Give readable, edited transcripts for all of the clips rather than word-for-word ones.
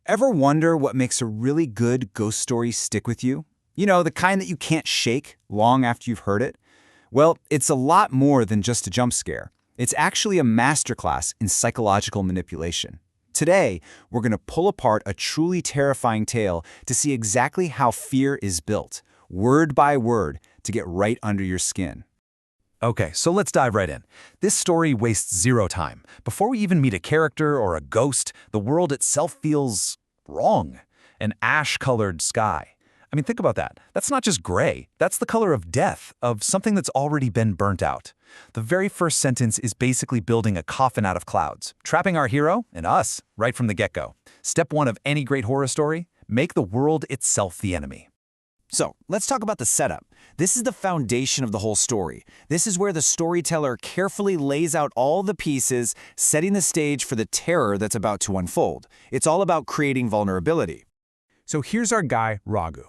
Ever wonder what makes a really good ghost story stick with you? You know, the kind that you can't shake long after you've heard it? Well, it's a lot more than just a jump scare. It's actually a masterclass in psychological manipulation. Today, we're going to pull apart a truly terrifying tale to see exactly how fear is built, word by word, to get right under your skin. Okay, so let's dive right in. This story wastes zero time. Before we even meet a character or a ghost, the world itself feels wrong. An ash-colored sky. I mean, think about that. That's not just gray. That's the color of death, of something that's already been burnt out. The very first sentence is basically building a coffin out of clouds, trapping our hero, and us, right from the get-go. Step one of any great horror story, make the world itself the enemy. So, let's talk about the setup. This is the foundation of the whole story. This is where the storyteller carefully lays out all the pieces, setting the stage for the terror that's about to unfold. It's all about creating vulnerability. So here's our guy, Raghu.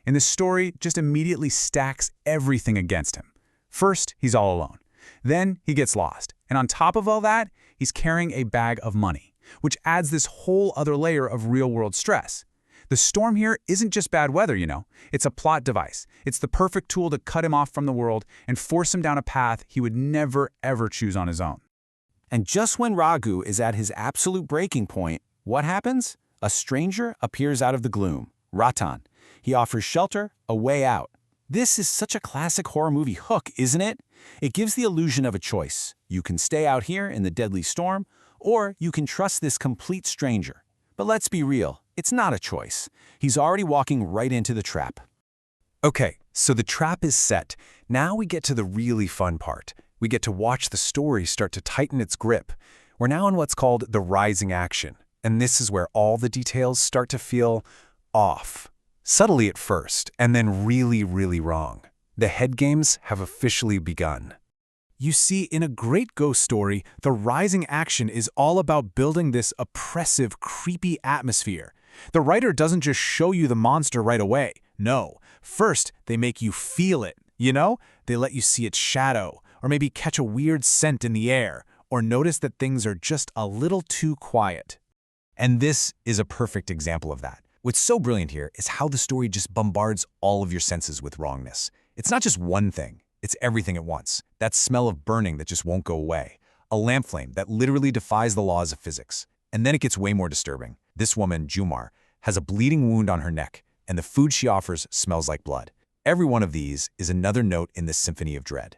And the story just immediately stacks everything against him. First, he's all alone. Then he gets lost. And on top of all that, he's carrying a bag of money, which adds this whole other layer of real-world stress. The storm here isn't just bad weather, you know. It's a plot device. It's the perfect tool to cut him off from the world and force him down a path he would never, ever choose on his own. And just when Raghu is at his absolute breaking point, what happens? A stranger appears out of the gloom, Ratan. He offers shelter, a way out. This is such a classic horror movie hook, isn't it? It gives the illusion of a choice. You can stay out here in the deadly storm, or you can trust this complete stranger. But let's be real, it's not a choice. He's already walking right into the trap. Okay, so the trap is set. Now we get to the really fun part. We get to watch the story start to tighten its grip. We're now in what's called the rising action, and this is where all the details start to feel off. Subtly at first, and then really, really wrong. The head games have officially begun. You see, in a great ghost story, the rising action is all about building this oppressive, creepy atmosphere. The writer doesn't just show you the monster right away. No, first they make you feel it, you know? They let you see its shadow, or maybe catch a weird scent in the air, or notice that things are just a little too quiet. And this is a perfect example of that. What's so brilliant here is how the story just bombards all of your senses with wrongness. It's not just one thing. It's everything at once. That smell of burning that just won't go away. A lamp flame that literally defies the laws of physics. And then it gets way more disturbing. This woman, Jumar, has a bleeding wound on her neck, and the food she offers smells like blood. Every one of these is another note in this symphony of dread.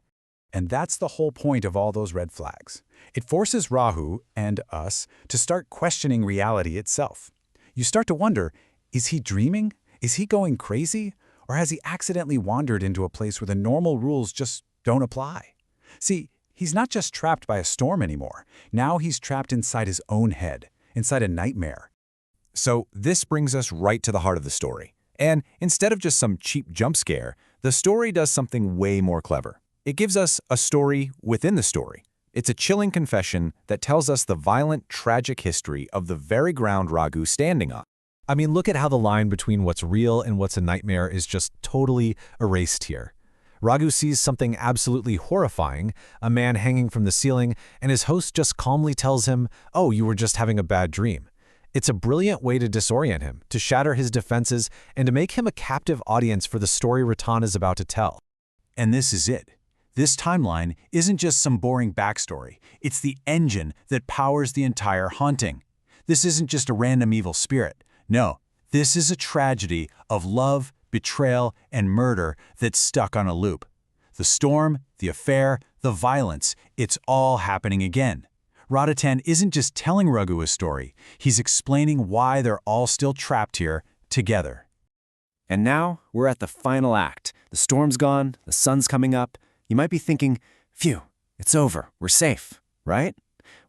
And that's the whole point of all those red flags. It forces Raghu, and us, to start questioning reality itself. You start to wonder, is he dreaming? Is he going crazy? Or has he accidentally wandered into a place where the normal rules just don't apply? See, he's not just trapped by a storm anymore. Now he's trapped inside his own head, inside a nightmare. So this brings us right to the heart of the story. And instead of just some cheap jump scare, the story does something way more clever. It gives us a story within the story. It's a chilling confession that tells us the violent, tragic history of the very ground Raghu's standing on. I mean, look at how the line between what's real and what's a nightmare is just totally erased here. Raghu sees something absolutely horrifying, a man hanging from the ceiling, and his host just calmly tells him, "Oh, you were just having a bad dream." It's a brilliant way to disorient him, to shatter his defenses, and to make him a captive audience for the story Ratan is about to tell. And this is it. This timeline isn't just some boring backstory. It's the engine that powers the entire haunting. This isn't just a random evil spirit. No, this is a tragedy of love, betrayal, and murder that's stuck on a loop. The storm, the affair, the violence, it's all happening again. Ratan isn't just telling Raghu a story, he's explaining why they're all still trapped here together. And now we're at the final act. The storm's gone, the sun's coming up. You might be thinking, phew, it's over, we're safe, right?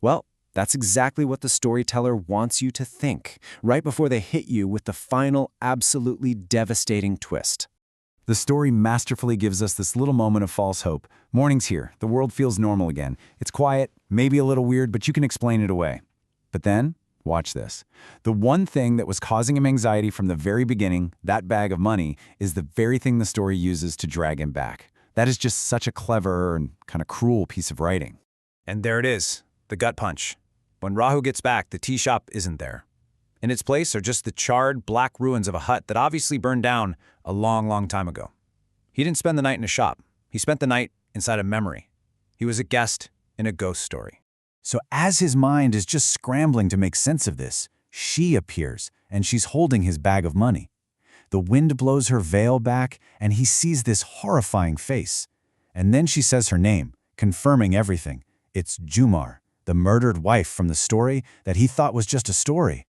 Well, that's exactly what the storyteller wants you to think, right before they hit you with the final, absolutely devastating twist. The story masterfully gives us this little moment of false hope. Morning's here, the world feels normal again. It's quiet, maybe a little weird, but you can explain it away. But then, watch this. The one thing that was causing him anxiety from the very beginning, that bag of money, is the very thing the story uses to drag him back. That is just such a clever and kind of cruel piece of writing. And there it is, the gut punch. When Raghu gets back, the tea shop isn't there. In its place are just the charred, black ruins of a hut that obviously burned down a long, long time ago. He didn't spend the night in a shop. He spent the night inside a memory. He was a guest in a ghost story. So as his mind is just scrambling to make sense of this, she appears, and she's holding his bag of money. The wind blows her veil back, and he sees this horrifying face. And then she says her name, confirming everything. It's Jumar, the murdered wife from the story that he thought was just a story.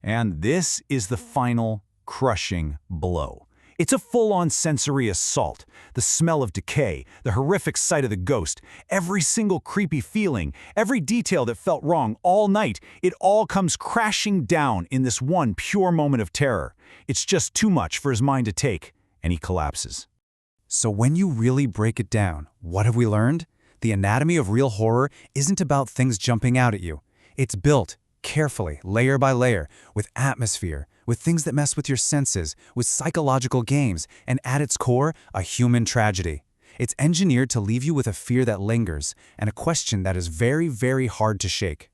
And this is the final, crushing blow. It's a full-on sensory assault. The smell of decay, the horrific sight of the ghost, every single creepy feeling, every detail that felt wrong all night, it all comes crashing down in this one pure moment of terror. It's just too much for his mind to take, and he collapses. So when you really break it down, what have we learned? The anatomy of real horror isn't about things jumping out at you. It's built carefully, layer by layer, with atmosphere, with things that mess with your senses, with psychological games, and at its core, a human tragedy. It's engineered to leave you with a fear that lingers, and a question that is very, very hard to shake.